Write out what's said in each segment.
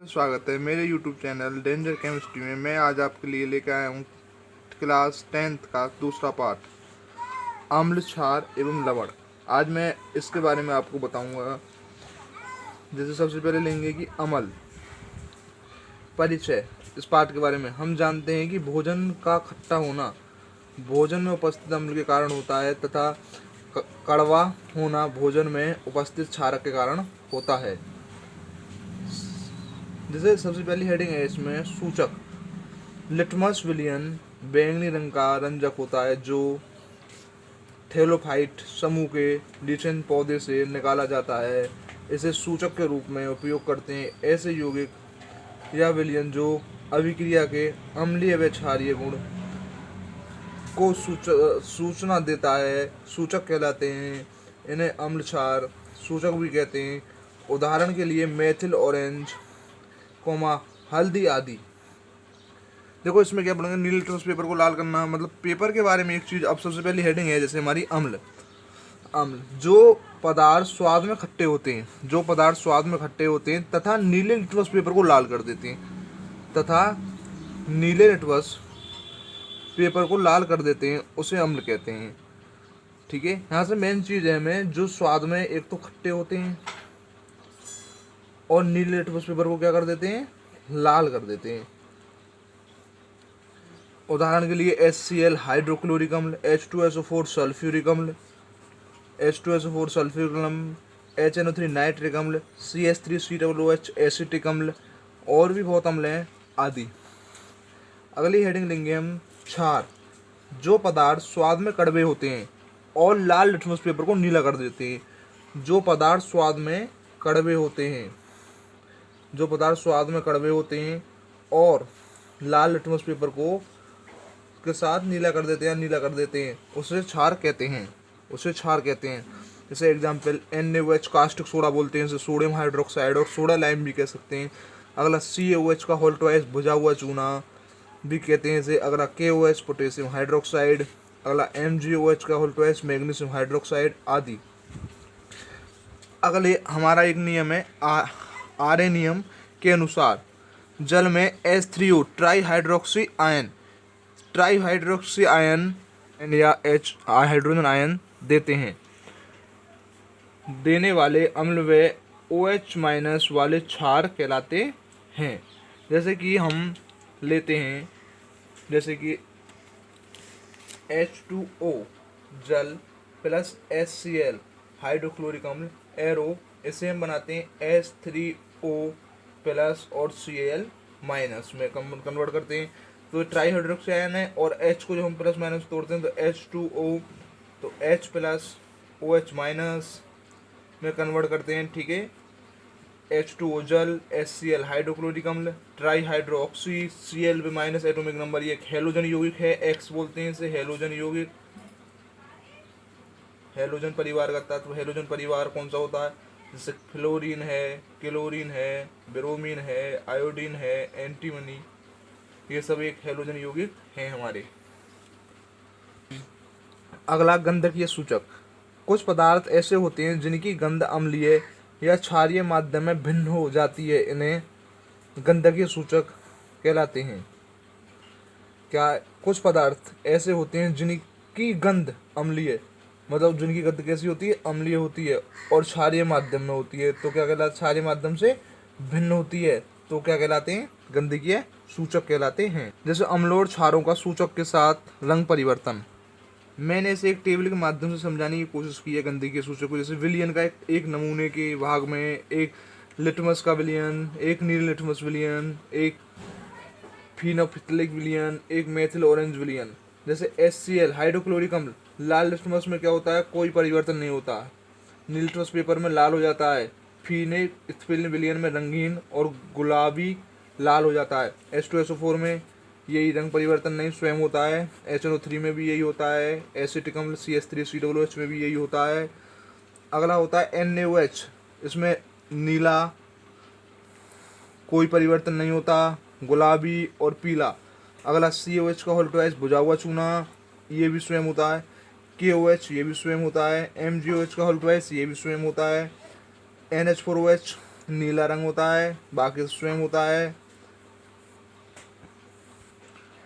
स्वागत है मेरे YouTube चैनल डेंजर केमिस्ट्री में। मैं आज आपके लिए लेकर आया हूँ क्लास 10th का दूसरा पार्ट, अम्ल, क्षार एवं लवण। आज मैं इसके बारे में आपको बताऊंगा। जैसे सबसे पहले लेंगे कि अम्ल परिचय। इस पार्ट के बारे में हम जानते हैं कि भोजन का खट्टा होना भोजन में उपस्थित अम्ल के कारण होता है तथा कड़वा होना भोजन में उपस्थित क्षारक के कारण होता है। जैसे सबसे पहली हेडिंग है इसमें सूचक। लिटमस विलियन बैंगनी रंग का रंजक होता है जो थैलोफाइट समूह के लीचेन पौधे से निकाला जाता है। इसे सूचक के रूप में उपयोग करते हैं ऐसे यौगिक या विलियन जो अभिक्रिया के अम्लीय व क्षारीय गुण को सूचना देता है, सूचक कहलाते हैं। इन्हें अम्ल क्षार सूचक भी कहते हैं। उदाहरण के लिए मेथिल ऑरेंज, हल्दी आदि। देखो इसमें क्या पढ़ेंगे, नीले लिटमस पेपर को लाल करना, मतलब पेपर के बारे में एक चीज़। अब सबसे पहली हेडिंग है जैसे हमारी अम्ल। जो पदार्थ स्वाद में खट्टे होते हैं तथा नीले लिटमस पेपर को लाल कर देते हैं उसे अम्ल कहते हैं। ठीक है, यहाँ से मेन चीज़ है हमें, जो स्वाद में एक तो खट्टे होते हैं और नीले लिटमस पेपर को क्या कर देते हैं, लाल कर देते हैं। उदाहरण के लिए HCl हाइड्रोक्लोरिक अम्ल, H2SO4 सल्फ्यूरिक अम्ल, HNO3 नाइट्रिक अम्ल, CH3COOH एसिटिक अम्ल, और भी बहुत अम्ल हैं आदि। अगली हेडिंग लेंगे हम क्षार। जो पदार्थ स्वाद में कड़वे होते हैं और लाल लिटमस पेपर को नीला कर देते हैं। जो पदार्थ स्वाद में कड़वे होते हैं और लाल लिटमस पेपर को के साथ नीला कर देते हैं उसे क्षार कहते हैं। जैसे एग्जाम्पल NaOH कास्टिक सोडा बोलते हैं, इसे सोडियम हाइड्रोक्साइड और सोडा लाइम भी कह सकते हैं। अगला CaOH का होल ट्वाइस भुजा हुआ चूना भी कहते हैं इसे। अगला KOH पोटेशियम हाइड्रोक्साइड, अगला MgOH का होल ट्वाइस मैग्नीशियम हाइड्रोक्साइड आदि। अगले हमारा एक नियम है RA नियम के अनुसार जल में H3O ट्राईहाइड्रोक्सी आयन या H हाइड्रोजन आयन देने वाले अम्ल व OH माइनस वाले क्षार कहलाते हैं। जैसे कि हम लेते हैं जैसे कि H2O जल प्लस HCl हाइड्रोक्लोरिक अम्ल एरो, इसे हम बनाते हैं H3O प्लस और Cl माइनस में कन्वर्ट करते हैं तो ट्राईहाइड्रोक्सी आयन है। और H को जो हम प्लस माइनस तोड़ते हैं तो H2O, तो H प्लस OH माइनस में कन्वर्ट करते हैं। ठीक है, H2O जल, HCl हाइड्रोक्लोरिक अम्ल, ट्राईहाइड्रोक्सी, Cl भी माइनस एटॉमिक नंबर, ये एक हेलोजन यौगिक है, X बोलते हैं इसे हेलोजन यौगिक। हेलोजन परिवार का तत्व, हेलोजन परिवार कौन सा होता है, जैसे फ्लोरीन है, क्लोरीन है, ब्रोमीन है, आयोडीन है, एंटीमनी, ये सब एक हेलोजन यौगिक हैं हमारे। अगला गंधकीय सूचक। कुछ पदार्थ ऐसे होते हैं जिनकी गंध अम्लीय या क्षारीय माध्यम में भिन्न हो जाती है, इन्हें गंधकीय सूचक कहलाते हैं। कुछ पदार्थ ऐसे होते हैं जिनकी गंध अम्लीय, मतलब जिनकी गंध कैसी होती है, अम्लीय होती है और क्षारीय माध्यम में होती है, तो क्या कहलाते, क्षारीय माध्यम से भिन्न होती है तो क्या कहलाते हैं, गंधकीय सूचक कहलाते हैं। जैसे अम्लों और क्षारों का सूचक के साथ रंग परिवर्तन। मैंने इसे एक टेबल के माध्यम से समझाने की कोशिश की है गंधकीय सूचक को। जैसे विलियन का एक नमूने के भाग में एक लिटमस का विलियन, एक नील लिटमस विलियन, एक फिनोलिक विलियन, एक मेथिल ऑरेंज विलियन। जैसे HCl हाइड्रोक्लोरिक अम्ल, लाल लिटमस में क्या होता है, कोई परिवर्तन नहीं होता, नील लिटमस पेपर में लाल हो जाता है। फिनेल्फिथीन विलियन में रंगीन और गुलाबी लाल हो जाता है। H2SO4 में यही रंग परिवर्तन नहीं स्वयं होता है। HNO3 में भी यही होता है। एसिटिक अम्ल CH3COOH में भी यही होता है। अगला होता है NaOH, इसमें नीला कोई परिवर्तन नहीं होता, गुलाबी और पीला। अगला COH का होल ट्वाइस भुजा हुआ चूना, ये भी स्वयं होता है। KOH ये भी स्वयं होता है। MgOH का होल ट्वाइस ये भी स्वयं होता है। NH4OH नीला रंग होता है, बाकी स्वयं होता है।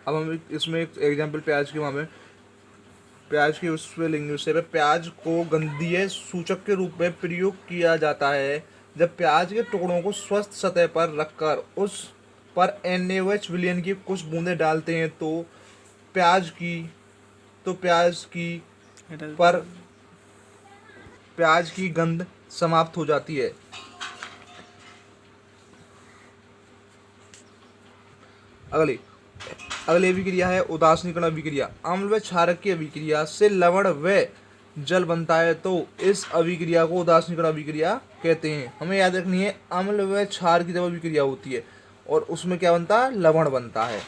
अब हम इसमें एक एग्जाम्पल प्याज की, वहाँ पे प्याज की उस पे लेंगे, उससे पे प्याज को गंधीय सूचक के रूप में प्रयोग किया जाता है जब प्याज के टुकड़ों को स्वस्थ सतह पर रखकर उस पर NaOH विलयन की कुछ बूंदें डालते हैं प्याज की प्याज की पर प्याज की गंध समाप्त हो जाती है। अगली अभिक्रिया है उदासीनीकरण अभिक्रिया। अम्ल व क्षारक की अभिक्रिया से लवण व जल बनता है तो इस अभिक्रिया को उदासीनीकरण अभिक्रिया कहते हैं। हमें याद रखनी है, अम्ल व क्षार की जब अभिक्रिया होती है और उसमें क्या बनता है, लवण बनता है।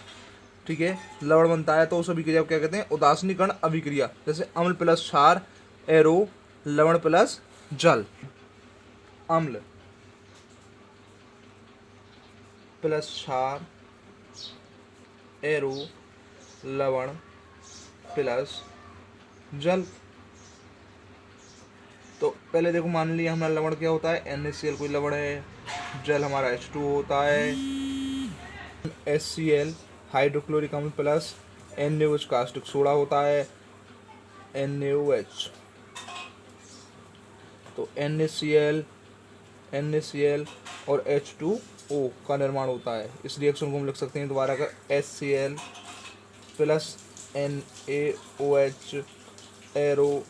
ठीक है, लवण बनता है तो उस अभिक्रिया को क्या कहते हैं, उदासीनीकरण अभिक्रिया। जैसे अम्ल प्लस क्षार एरो, लवण प्लस जल। अम्ल प्लस क्षार एरो, लवण प्लस जल। तो पहले देखो, मान लिया हमारा लवण क्या होता है, NaCl कोई लवण है, जल हमारा H2 होता है, HCl हाइड्रोक्लोरिक अम्ल प्लस NaOH कास्टिक सोडा होता है, NaOH। तो NaCl और H2O का निर्माण होता है। इस रिएक्शन को हम लिख सकते हैं दोबारा का, HCl plus NaOH arrow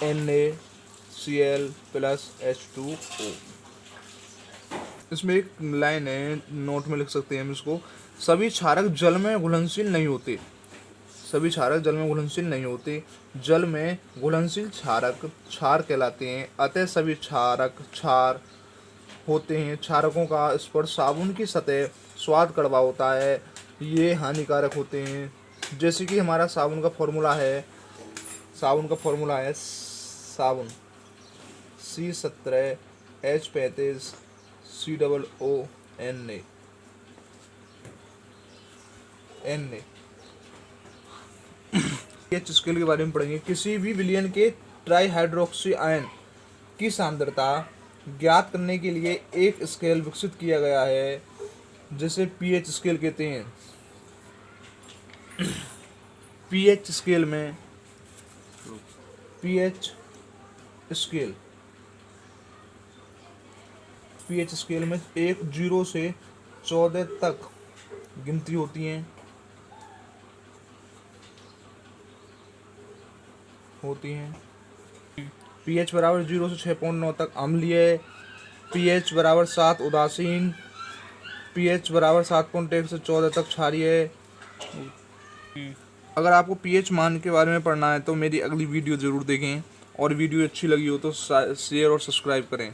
NaCl plus H2O। इसमें एक लाइन है, नोट में लिख सकते हैं हम इसको, सभी क्षारक जल में घुलनशील नहीं होते। सभी क्षारक जल में घुलनशील नहीं होते। जल में घुलनशील क्षारक क्षार कहलाते हैं। अतः सभी क्षारक क्षार होते हैं। क्षारकों का स्पर्श साबुन की सतह स्वाद कड़वा होता है, ये हानिकारक होते हैं। जैसे कि हमारा साबुन का फॉर्मूला है साबुन C17H35 COONA। pH स्केल के बारे में पढ़ेंगे। किसी भी विलयन के ट्राईहाइड्रोक्सी आयन की सांद्रता ज्ञात करने के लिए एक स्केल विकसित किया गया है जिसे pH स्केल कहते हैं। pH स्केल में 0 से 14 तक गिनती होती हैं pH बराबर 0 से 6.9 तक अम्लीय, pH बराबर 7 उदासीन, pH बराबर 7.1 से 14 तक क्षारीय। अगर आपको pH मान के बारे में पढ़ना है तो मेरी अगली वीडियो ज़रूर देखें, और वीडियो अच्छी लगी हो तो शेयर और सब्सक्राइब करें।